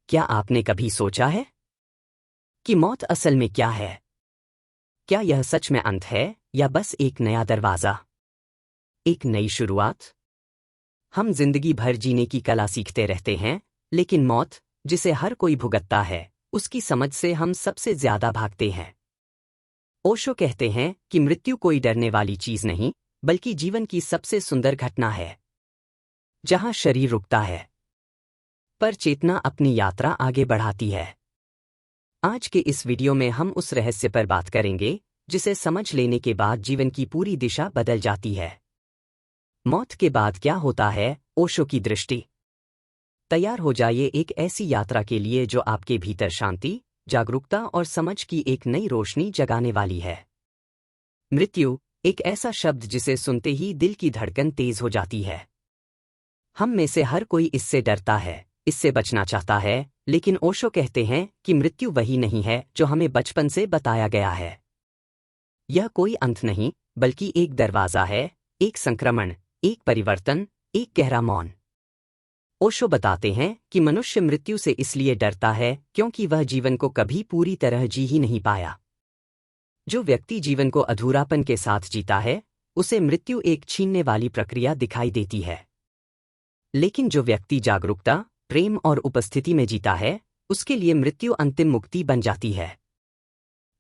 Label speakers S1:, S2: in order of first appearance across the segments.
S1: क्या आपने कभी सोचा है कि मौत असल में क्या है? क्या यह सच में अंत है या बस एक नया दरवाजा, एक नई शुरुआत? हम जिंदगी भर जीने की कला सीखते रहते हैं, लेकिन मौत, जिसे हर कोई भुगतता है, उसकी समझ से हम सबसे ज्यादा भागते हैं। ओशो कहते हैं कि मृत्यु कोई डरने वाली चीज नहीं, बल्कि जीवन की सबसे सुंदर घटना है, जहां शरीर रुकता है पर चेतना अपनी यात्रा आगे बढ़ाती है। आज के इस वीडियो में हम उस रहस्य पर बात करेंगे जिसे समझ लेने के बाद जीवन की पूरी दिशा बदल जाती है। मौत के बाद क्या होता है, ओशो की दृष्टि। तैयार हो जाइए एक ऐसी यात्रा के लिए जो आपके भीतर शांति, जागरूकता और समझ की एक नई रोशनी जगाने वाली है। मृत्यु, एक ऐसा शब्द जिसे सुनते ही दिल की धड़कन तेज हो जाती है। हम में से हर कोई इससे डरता है, इससे बचना चाहता है, लेकिन ओशो कहते हैं कि मृत्यु वही नहीं है जो हमें बचपन से बताया गया है। यह कोई अंत नहीं, बल्कि एक दरवाजा है, एक संक्रमण, एक परिवर्तन, एक गहरा मौन। ओशो बताते हैं कि मनुष्य मृत्यु से इसलिए डरता है क्योंकि वह जीवन को कभी पूरी तरह जी ही नहीं पाया। जो व्यक्ति जीवन को अधूरापन के साथ जीता है, उसे मृत्यु एक छीनने वाली प्रक्रिया दिखाई देती है। लेकिन जो व्यक्ति जागरूकता, प्रेम और उपस्थिति में जीता है, उसके लिए मृत्यु अंतिम मुक्ति बन जाती है।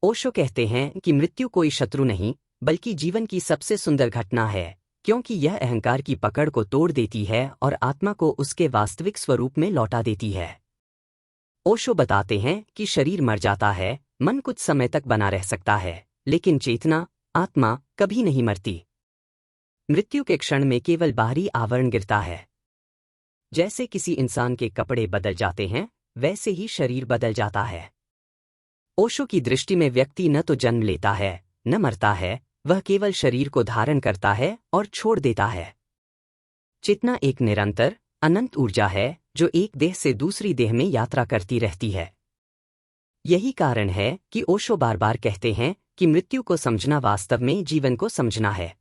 S1: ओशो कहते हैं कि मृत्यु कोई शत्रु नहीं, बल्कि जीवन की सबसे सुंदर घटना है, क्योंकि यह अहंकार की पकड़ को तोड़ देती है और आत्मा को उसके वास्तविक स्वरूप में लौटा देती है। ओशो बताते हैं कि शरीर मर जाता है, मन कुछ समय तक बना रह सकता है, लेकिन चेतना, आत्मा कभी नहीं मरती। मृत्यु के क्षण में केवल बाहरी आवरण गिरता है। जैसे किसी इंसान के कपड़े बदल जाते हैं, वैसे ही शरीर बदल जाता है। ओशो की दृष्टि में व्यक्ति न तो जन्म लेता है, न मरता है, वह केवल शरीर को धारण करता है और छोड़ देता है। चेतना एक निरंतर, अनंत ऊर्जा है जो एक देह से दूसरी देह में यात्रा करती रहती है। यही कारण है कि ओशो बार बार कहते हैं कि मृत्यु को समझना वास्तव में जीवन को समझना है।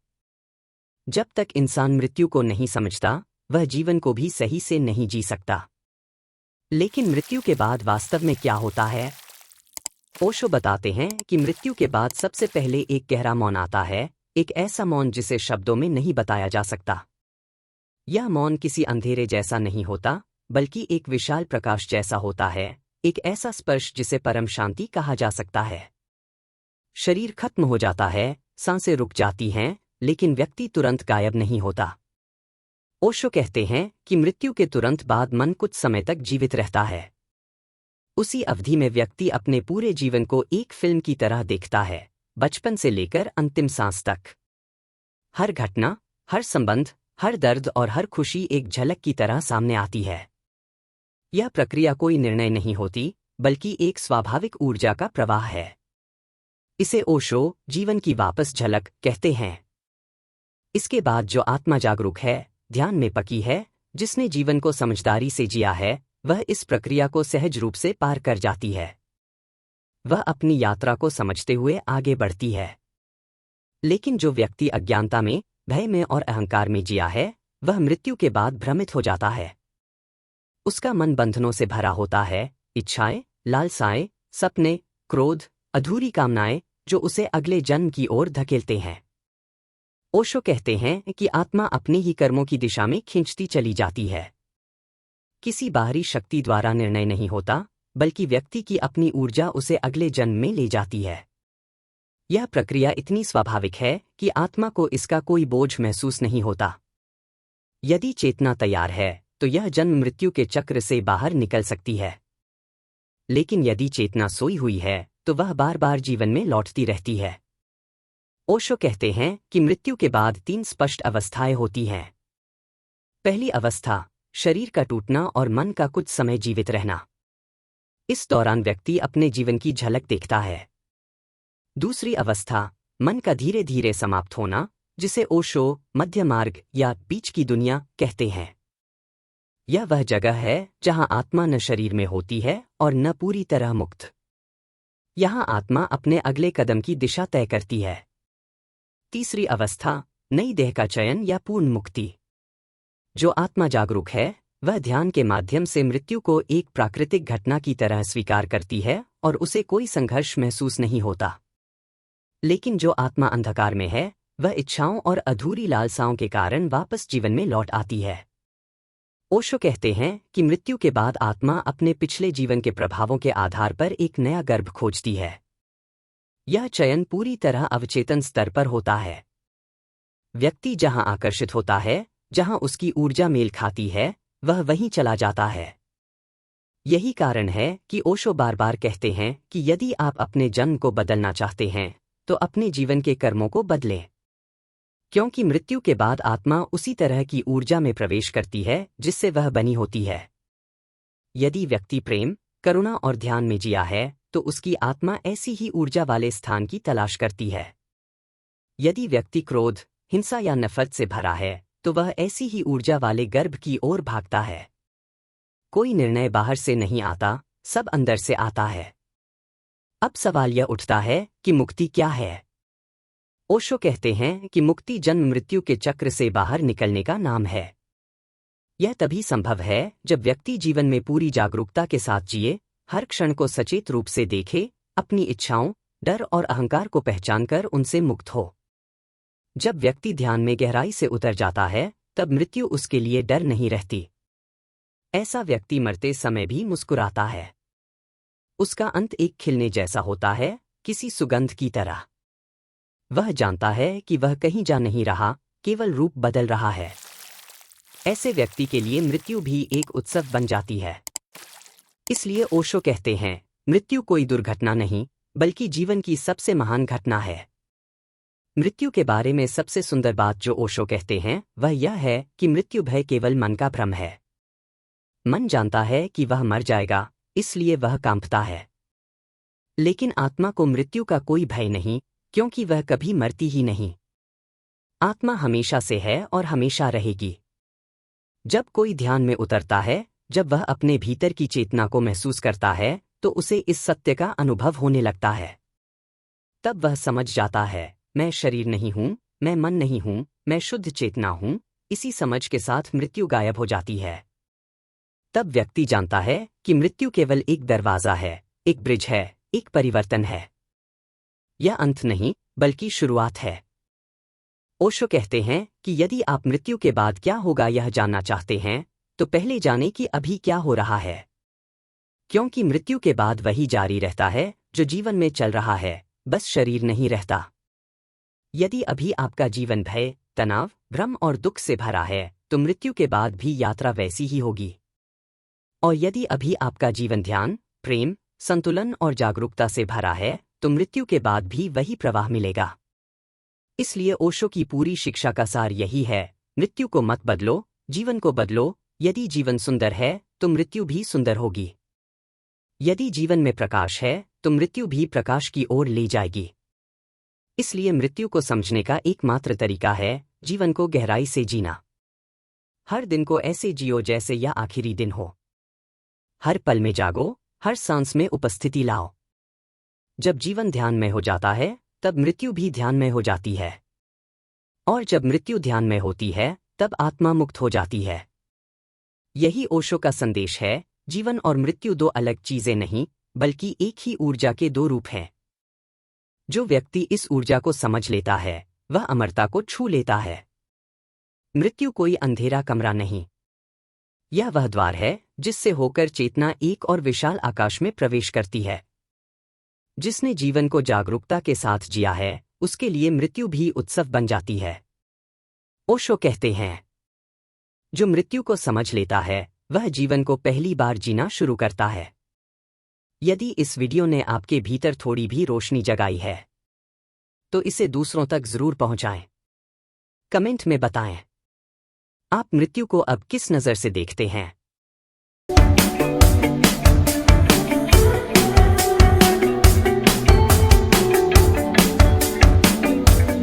S1: जब तक इंसान मृत्यु को नहीं समझता, वह जीवन को भी सही से नहीं जी सकता। लेकिन मृत्यु के बाद वास्तव में क्या होता है? ओशो बताते हैं कि मृत्यु के बाद सबसे पहले एक गहरा मौन आता है, एक ऐसा मौन जिसे शब्दों में नहीं बताया जा सकता। यह मौन किसी अंधेरे जैसा नहीं होता, बल्कि एक विशाल प्रकाश जैसा होता है, एक ऐसा स्पर्श जिसे परम शांति कहा जा सकता है। शरीर खत्म हो जाता है, सांसें रुक जाती हैं, लेकिन व्यक्ति तुरंत गायब नहीं होता। ओशो कहते हैं कि मृत्यु के तुरंत बाद मन कुछ समय तक जीवित रहता है। उसी अवधि में व्यक्ति अपने पूरे जीवन को एक फिल्म की तरह देखता है, बचपन से लेकर अंतिम सांस तक। हर घटना, हर संबंध, हर दर्द और हर खुशी एक झलक की तरह सामने आती है। यह प्रक्रिया कोई निर्णय नहीं होती, बल्कि एक स्वाभाविक ऊर्जा का प्रवाह है। इसे ओशो जीवन की वापस झलक कहते हैं। इसके बाद जो आत्मा जागरूक है, ध्यान में पकी है, जिसने जीवन को समझदारी से जिया है, वह इस प्रक्रिया को सहज रूप से पार कर जाती है। वह अपनी यात्रा को समझते हुए आगे बढ़ती है। लेकिन जो व्यक्ति अज्ञानता में, भय में और अहंकार में जिया है, वह मृत्यु के बाद भ्रमित हो जाता है। उसका मन बंधनों से भरा होता है, इच्छाएं, लालसाएं, सपने, क्रोध, अधूरी कामनाएं, जो उसे अगले जन्म की ओर धकेलते हैं। ओशो कहते हैं कि आत्मा अपने ही कर्मों की दिशा में खींचती चली जाती है। किसी बाहरी शक्ति द्वारा निर्णय नहीं होता, बल्कि व्यक्ति की अपनी ऊर्जा उसे अगले जन्म में ले जाती है। यह प्रक्रिया इतनी स्वाभाविक है कि आत्मा को इसका कोई बोझ महसूस नहीं होता। यदि चेतना तैयार है, तो यह जन्म मृत्यु के चक्र से बाहर निकल सकती है। लेकिन यदि चेतना सोई हुई है, तो वह बार बार जीवन में लौटती रहती है। ओशो कहते हैं कि मृत्यु के बाद 3 स्पष्ट अवस्थाएं होती हैं। पहली अवस्था, शरीर का टूटना और मन का कुछ समय जीवित रहना। इस दौरान व्यक्ति अपने जीवन की झलक देखता है। दूसरी अवस्था, मन का धीरे धीरे समाप्त होना, जिसे ओशो मध्य मार्ग या बीच की दुनिया कहते हैं। यह वह जगह है जहां आत्मा न शरीर में होती है और न पूरी तरह मुक्त। यहां आत्मा अपने अगले कदम की दिशा तय करती है। तीसरी अवस्था, नई देह का चयन या पूर्ण मुक्ति। जो आत्मा जागरूक है, वह ध्यान के माध्यम से मृत्यु को एक प्राकृतिक घटना की तरह स्वीकार करती है और उसे कोई संघर्ष महसूस नहीं होता। लेकिन जो आत्मा अंधकार में है, वह इच्छाओं और अधूरी लालसाओं के कारण वापस जीवन में लौट आती है। ओशो कहते हैं कि मृत्यु के बाद आत्मा अपने पिछले जीवन के प्रभावों के आधार पर एक नया गर्भ खोजती है। यह चयन पूरी तरह अवचेतन स्तर पर होता है। व्यक्ति जहां आकर्षित होता है, जहां उसकी ऊर्जा मेल खाती है, वह वहीं चला जाता है। यही कारण है कि ओशो बार बार कहते हैं कि यदि आप अपने जन्म को बदलना चाहते हैं, तो अपने जीवन के कर्मों को बदलें। क्योंकि मृत्यु के बाद आत्मा उसी तरह की ऊर्जा में प्रवेश करती है जिससे वह बनी होती है। यदि व्यक्ति प्रेम, करुणा और ध्यान में जिया है, तो उसकी आत्मा ऐसी ही ऊर्जा वाले स्थान की तलाश करती है। यदि व्यक्ति क्रोध, हिंसा या नफरत से भरा है, तो वह ऐसी ही ऊर्जा वाले गर्भ की ओर भागता है। कोई निर्णय बाहर से नहीं आता, सब अंदर से आता है। अब सवाल यह उठता है कि मुक्ति क्या है? ओशो कहते हैं कि मुक्ति जन्म मृत्यु के चक्र से बाहर निकलने का नाम है। यह तभी संभव है जब व्यक्ति जीवन में पूरी जागरूकता के साथ जिए, हर क्षण को सचेत रूप से देखे, अपनी इच्छाओं, डर और अहंकार को पहचानकर उनसे मुक्त हो। जब व्यक्ति ध्यान में गहराई से उतर जाता है, तब मृत्यु उसके लिए डर नहीं रहती। ऐसा व्यक्ति मरते समय भी मुस्कुराता है। उसका अंत एक खिलने जैसा होता है, किसी सुगंध की तरह। वह जानता है कि वह कहीं जा नहीं रहा, केवल रूप बदल रहा है। ऐसे व्यक्ति के लिए मृत्यु भी एक उत्सव बन जाती है। इसलिए ओशो कहते हैं, मृत्यु कोई दुर्घटना नहीं, बल्कि जीवन की सबसे महान घटना है। मृत्यु के बारे में सबसे सुंदर बात जो ओशो कहते हैं, वह यह है कि मृत्यु भय केवल मन का भ्रम है। मन जानता है कि वह मर जाएगा, इसलिए वह कांपता है। लेकिन आत्मा को मृत्यु का कोई भय नहीं, क्योंकि वह कभी मरती ही नहीं। आत्मा हमेशा से है और हमेशा रहेगी। जब कोई ध्यान में उतरता है, जब वह अपने भीतर की चेतना को महसूस करता है, तो उसे इस सत्य का अनुभव होने लगता है। तब वह समझ जाता है, मैं शरीर नहीं हूं, मैं मन नहीं हूं, मैं शुद्ध चेतना हूं। इसी समझ के साथ मृत्यु गायब हो जाती है। तब व्यक्ति जानता है कि मृत्यु केवल एक दरवाजा है, एक ब्रिज है, एक परिवर्तन है। यह अंत नहीं, बल्कि शुरुआत है। ओशो कहते हैं कि यदि आप मृत्यु के बाद क्या होगा यह जानना चाहते हैं, तो पहले जानें कि अभी क्या हो रहा है। क्योंकि मृत्यु के बाद वही जारी रहता है जो जीवन में चल रहा है, बस शरीर नहीं रहता। यदि अभी आपका जीवन भय, तनाव, भ्रम और दुख से भरा है, तो मृत्यु के बाद भी यात्रा वैसी ही होगी। और यदि अभी आपका जीवन ध्यान, प्रेम, संतुलन और जागरूकता से भरा है, तो मृत्यु के बाद भी वही प्रवाह मिलेगा। इसलिए ओशो की पूरी शिक्षा का सार यही है, मृत्यु को मत बदलो, जीवन को बदलो। यदि जीवन सुंदर है, तो मृत्यु भी सुंदर होगी। यदि जीवन में प्रकाश है, तो मृत्यु भी प्रकाश की ओर ले जाएगी। इसलिए मृत्यु को समझने का एकमात्र तरीका है जीवन को गहराई से जीना। हर दिन को ऐसे जियो जैसे यह आखिरी दिन हो। हर पल में जागो, हर सांस में उपस्थिति लाओ। जब जीवन ध्यान में हो जाता है, तब मृत्यु भी ध्यान में हो जाती है। और जब मृत्यु ध्यान में होती है, तब आत्मा मुक्त हो जाती है। यही ओशो का संदेश है, जीवन और मृत्यु दो अलग चीजें नहीं, बल्कि एक ही ऊर्जा के दो रूप हैं। जो व्यक्ति इस ऊर्जा को समझ लेता है, वह अमरता को छू लेता है। मृत्यु कोई अंधेरा कमरा नहीं। यह वह द्वार है जिससे होकर चेतना एक और विशाल आकाश में प्रवेश करती है। जिसने जीवन को जागरूकता के साथ जिया है, उसके लिए मृत्यु भी उत्सव बन जाती है। ओशो कहते हैं, जो मृत्यु को समझ लेता है, वह जीवन को पहली बार जीना शुरू करता है। यदि इस वीडियो ने आपके भीतर थोड़ी भी रोशनी जगाई है, तो इसे दूसरों तक जरूर पहुंचाएं। कमेंट में बताएं, आप मृत्यु को अब किस नजर से देखते हैं।